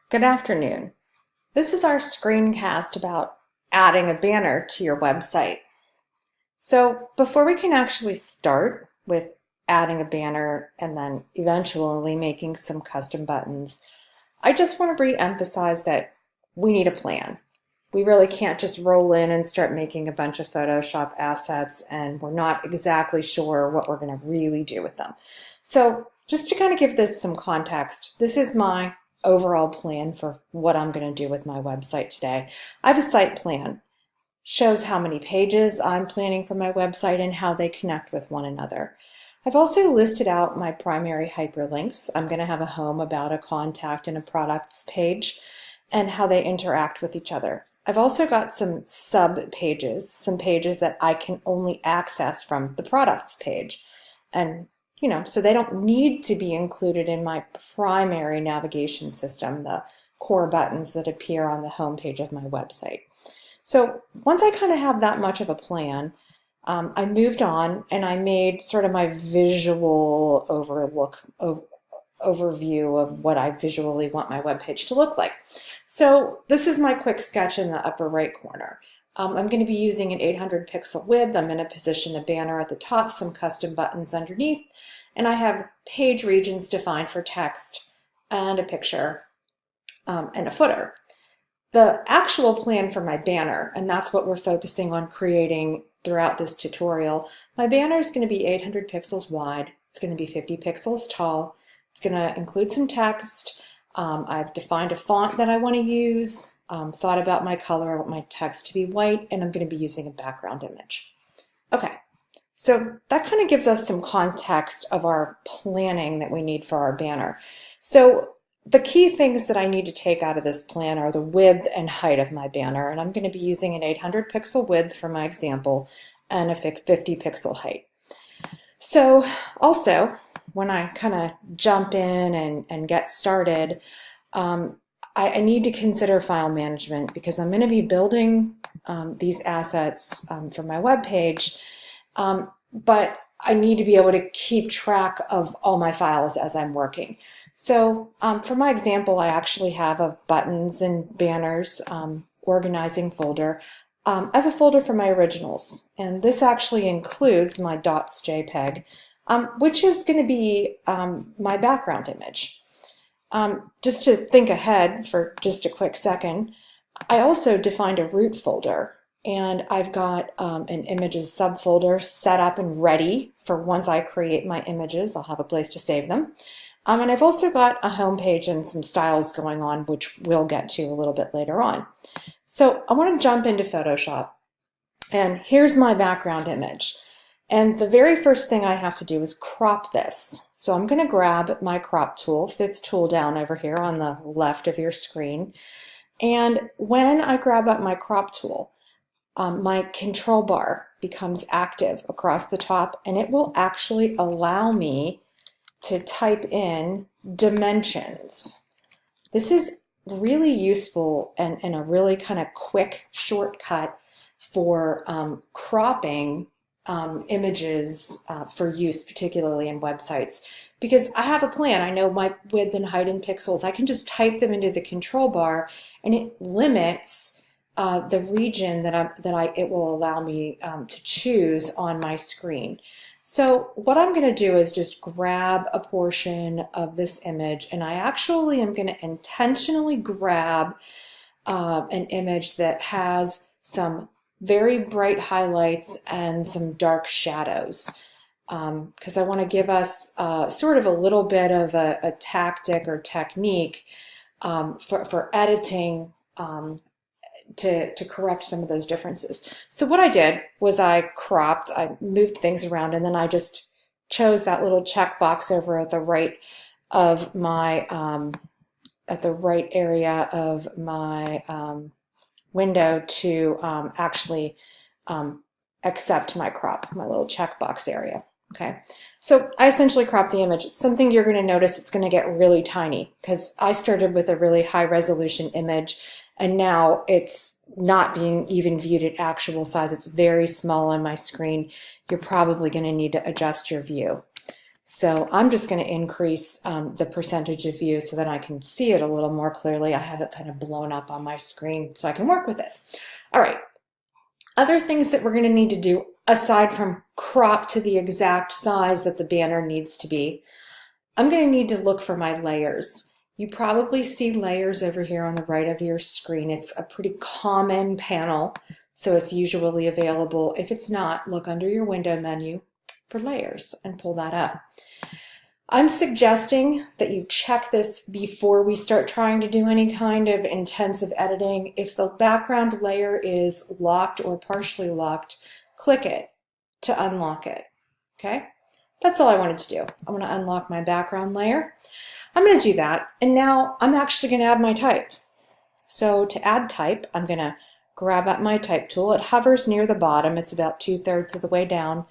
Good afternoon. This is our screencast about adding a banner to your website. So before we can actually start with adding a banner and then eventually making some custom buttons, I just want to re-emphasize that we need a plan. We really can't just roll in and start making a bunch of Photoshop assets and we're not exactly sure what we're going to really do with them. So just to kind of give this some context, this is my overall plan for what I'm going to do with my website today. I have a site plan. Shows how many pages I'm planning for my website and how they connect with one another. I've also listed out my primary hyperlinks. I'm going to have a home, about, a contact, and a products page, and how they interact with each other. I've also got some sub pages, some pages that I can only access from the products page. And so they don't need to be included in my primary navigation system, the core buttons that appear on the home page of my website. So once I kind of have that much of a plan, I moved on and I made sort of my visual overview of what I visually want my webpage to look like. So this is my quick sketch in the upper right corner. I'm going to be using an 800 pixel width. I'm going to position a banner at the top, some custom buttons underneath, and I have page regions defined for text and a picture and a footer. The actual plan for my banner, and that's what we're focusing on creating throughout this tutorial, my banner is going to be 800 pixels wide. It's going to be 50 pixels tall. It's going to include some text. I've defined a font that I want to use, thought about my color. I want my text to be white, and I'm going to be using a background image. Okay, so that kind of gives us some context of our planning that we need for our banner. So the key things that I need to take out of this plan are the width and height of my banner, and I'm going to be using an 800 pixel width for my example and a 50 pixel height. So also, when I kind of jump in and get started, I need to consider file management because I'm going to be building these assets for my web page, but I need to be able to keep track of all my files as I'm working. So for my example, I actually have a buttons and banners organizing folder. I have a folder for my originals, and this actually includes my .jpg, which is going to be my background image. Just to think ahead for just a quick second, I also defined a root folder, and I've got an images subfolder set up and ready for once I create my images. I'll have a place to save them. And I've also got a home page and some styles going on, which we'll get to a little bit later on. So I want to jump into Photoshop, and here's my background image. And the very first thing I have to do is crop this. So I'm going to grab my crop tool, fifth tool down over here on the left of your screen. And when I grab up my crop tool, my control bar becomes active across the top, and it will actually allow me to type in dimensions. This is really useful and a really kind of quick shortcut for cropping images for use, particularly in websites, because I have a plan. I know my width and height in pixels. I can just type them into the control bar, and it limits the region it will allow me to choose on my screen. So what I'm going to do is just grab a portion of this image, and I actually am going to intentionally grab an image that has some very bright highlights and some dark shadows, because I want to give us sort of a little bit of a tactic or technique for editing to correct some of those differences. So what I did was I cropped, I moved things around, and then I just chose that little checkbox over at the right of my at the right area of my window to actually accept my crop, my little checkbox area. Okay, so I essentially cropped the image. Something you're going to notice, it's going to get really tiny because I started with a really high resolution image, and now it's not being even viewed at actual size. It's very small on my screen. You're probably going to need to adjust your view. So I'm just going to increase the percentage of view so that I can see it a little more clearly. I have it kind of blown up on my screen so I can work with it. All right. Other things that we're going to need to do aside from crop to the exact size that the banner needs to be, I'm going to need to look for my layers. You probably see layers over here on the right of your screen. It's a pretty common panel, so it's usually available. If it's not, look under your window menu for layers and pull that up. I'm suggesting that you check this before we start trying to do any kind of intensive editing. If the background layer is locked or partially locked, click it to unlock it, okay? That's all I wanted to do. I want to unlock my background layer. I'm going to do that, and now I'm actually going to add my type. So to add type, I'm going to grab up my type tool. It hovers near the bottom. It's about 2/3 of the way down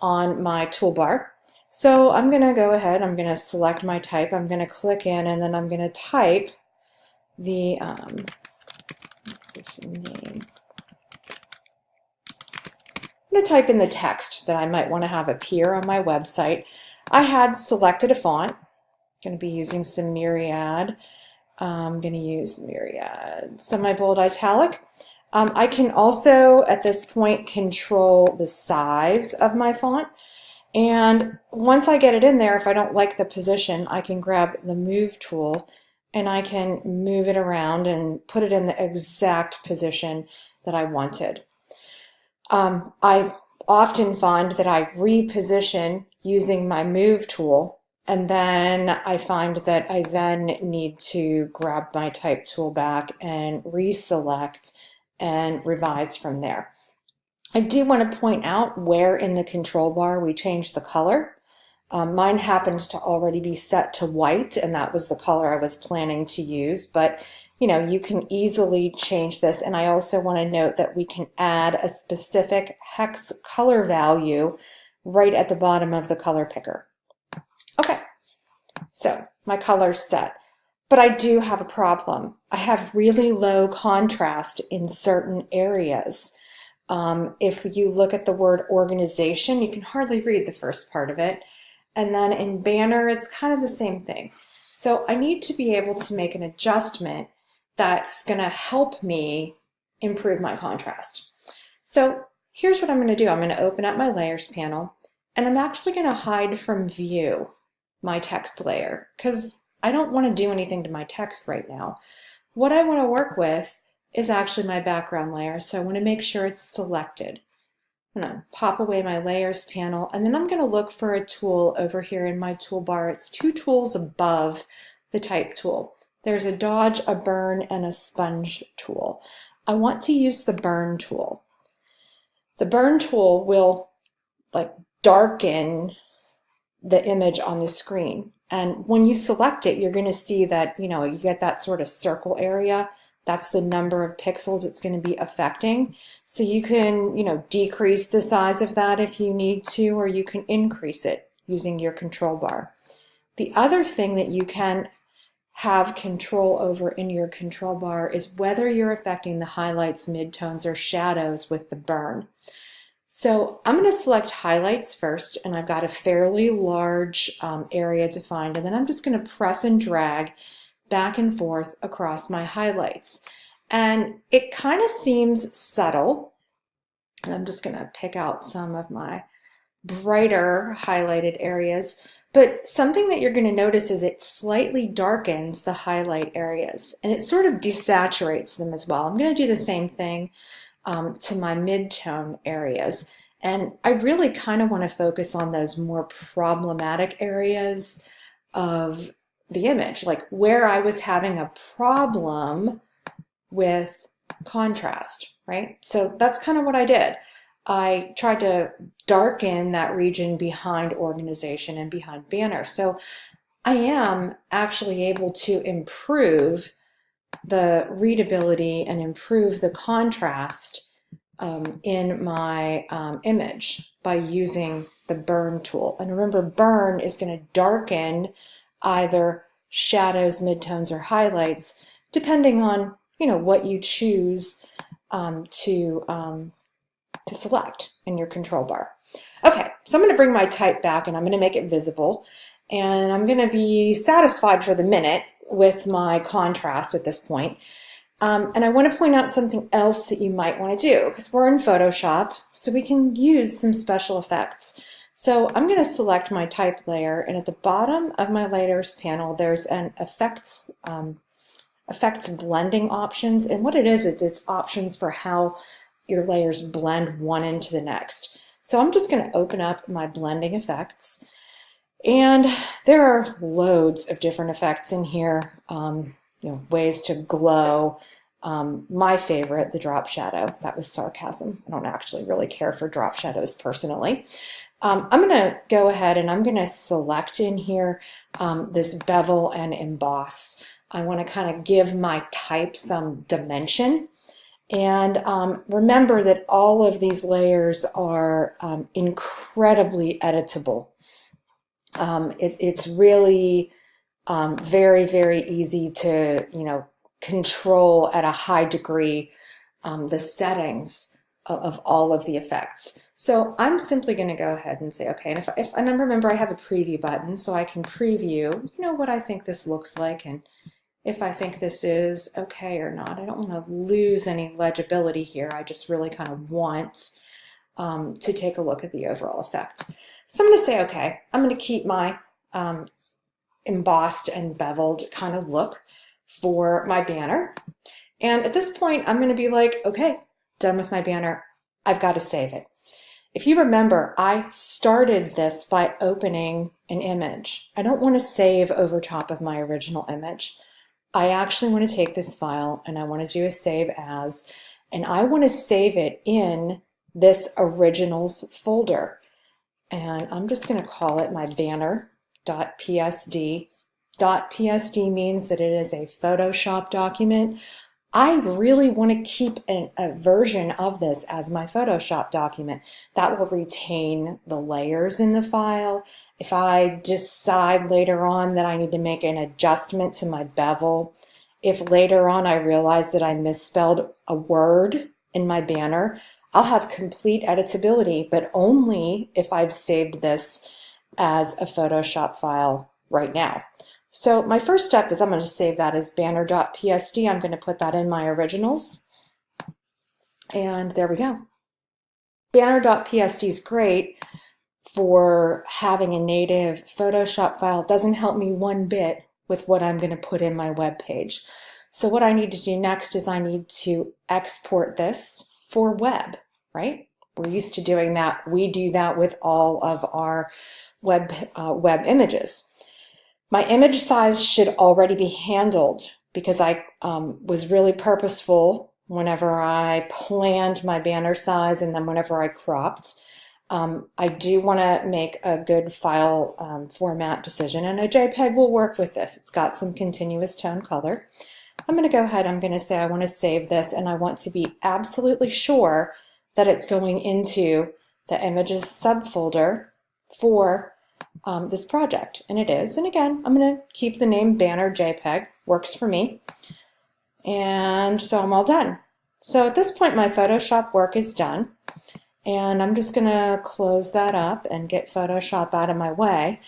on my toolbar. So I'm going to go ahead, I'm going to select my type, I'm going to click in, and then I'm going to type the name. I'm going to type in the text that I might want to have appear on my website. I had selected a font. I'm going to be using some Myriad. I'm going to use Myriad semi-bold italic. I can also, at this point, control the size of my font. And once I get it in there, if I don't like the position, I can grab the Move tool and I can move it around and put it in the exact position that I wanted. I often find that I reposition using my Move tool, and then I find that I then need to grab my type tool back and reselect and revise from there. I do want to point out where in the control bar we changed the color. Mine happened to already be set to white, and that was the color I was planning to use, but you know, you can easily change this. And I also want to note that we can add a specific hex color value right at the bottom of the color picker. Okay, so my color's set, but I do have a problem. I have really low contrast in certain areas. If you look at the word organization, you can hardly read the first part of it. And then in banner, it's kind of the same thing. So I need to be able to make an adjustment that's going to help me improve my contrast. So here's what I'm going to do. I'm going to open up my layers panel, and I'm actually going to hide from view my text layer because I don't want to do anything to my text right now. What I want to work with is actually my background layer, so I want to make sure it's selected. I'm going to pop away my layers panel, and then I'm going to look for a tool over here in my toolbar. It's 2 tools above the type tool. There's a dodge, a burn, and a sponge tool. I want to use the burn tool. The burn tool will darken the image on the screen. And when you select it, you're going to see that, you get that sort of circle area. That's the number of pixels it's going to be affecting. So you can, decrease the size of that if you need to, or you can increase it using your control bar. The other thing that you can have control over in your control bar is whether you're affecting the highlights, midtones, or shadows with the burn. So I'm going to select highlights first, and I've got a fairly large area defined, and then I'm just going to press and drag back and forth across my highlights. And it kind of seems subtle, and I'm just going to pick out some of my brighter highlighted areas, but something that you're going to notice is it slightly darkens the highlight areas, and it sort of desaturates them as well. I'm going to do the same thing to my mid-tone areas, and I really kind of want to focus on those more problematic areas of the image, like where I was having a problem with contrast, right? So that's kind of what I did. I tried to darken that region behind organization and behind banner. So I am actually able to improve the readability and improve the contrast in my image by using the burn tool. And remember, burn is going to darken either shadows, midtones, or highlights, depending on what you choose to to select in your control bar. Okay, so I'm going to bring my type back and I'm going to make it visible. And I'm going to be satisfied for the minute with my contrast at this point. And I want to point out something else that you might want to do, because we're in Photoshop, so we can use some special effects. So I'm going to select my type layer, and at the bottom of my layers panel, there's an effects blending options. And what it is, it's options for how your layers blend one into the next. So I'm just going to open up my blending effects. And there are loads of different effects in here, ways to glow. My favorite, the drop shadow. That was sarcasm. I don't actually really care for drop shadows personally. I'm going to go ahead and I'm going to select in here this bevel and emboss. I want to kind of give my type some dimension. And remember that all of these layers are incredibly editable. It's really very, very easy to, control at a high degree the settings of all of the effects. So I'm simply going to go ahead and say, okay, and I remember I have a preview button, so I can preview, what I think this looks like and if I think this is okay or not. I don't want to lose any legibility here. I just really kind of want to take a look at the overall effect. So I'm going to say, okay, I'm going to keep my embossed and beveled kind of look for my banner. And at this point, I'm going to be like, okay, done with my banner. I've got to save it. If you remember, I started this by opening an image. I don't want to save over top of my original image. I actually want to take this file and I want to do a save as, and I want to save it in this originals folder. And I'm just going to call it my banner.psd. .psd means that it is a Photoshop document. I really want to keep a version of this as my Photoshop document. That will retain the layers in the file. If I decide later on that I need to make an adjustment to my bevel, if later on I realize that I misspelled a word in my banner, I'll have complete editability, but only if I've saved this as a Photoshop file right now. So my first step is I'm going to save that as banner.psd. I'm going to put that in my originals. And there we go. Banner.psd is great for having a native Photoshop file. It doesn't help me one bit with what I'm going to put in my web page. So what I need to do next is I need to export this for web, right? We're used to doing that. We do that with all of our web images. My image size should already be handled because I was really purposeful whenever I planned my banner size and then whenever I cropped. I do want to make a good file format decision, and a JPEG will work with this. It's got some continuous tone color. I'm going to go ahead, I'm going to say I want to save this, and I want to be absolutely sure that it's going into the images subfolder for this project, and it is. And again, I'm going to keep the name banner JPEG, works for me. And so I'm all done. So at this point my Photoshop work is done, and I'm just going to close that up and get Photoshop out of my way.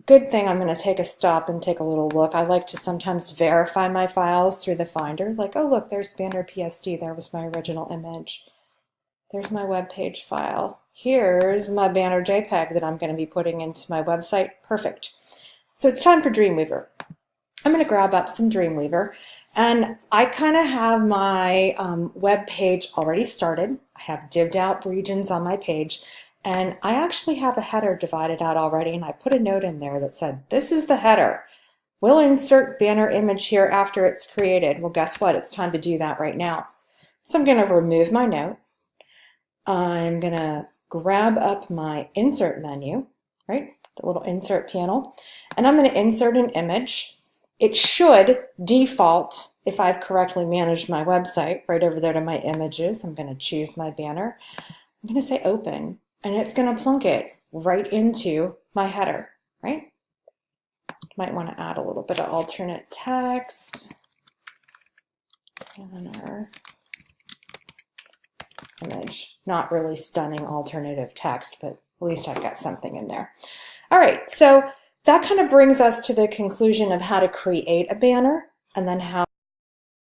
Good thing I'm going to take a stop and take a little look. I like to sometimes verify my files through the Finder, like, oh look, there's banner.psd, there was my original image. There's my web page file. Here's my banner JPEG that I'm going to be putting into my website. Perfect. So it's time for Dreamweaver. I'm going to grab up some Dreamweaver, and I kind of have my web page already started. I have divvied out regions on my page, and I actually have a header divided out already, and I put a note in there that said, this is the header. We'll insert banner image here after it's created. Well, guess what? It's time to do that right now. So I'm going to remove my note. I'm going to grab up my insert menu, right? The little insert panel, and I'm going to insert an image. It should default, if I've correctly managed my website, right over there to my images. I'm going to choose my banner. I'm going to say open, and it's going to plunk it right into my header, right? Might want to add a little bit of alternate text. Banner image. Not really stunning alternative text, but at least I've got something in there. All right, so that kind of brings us to the conclusion of how to create a banner and then how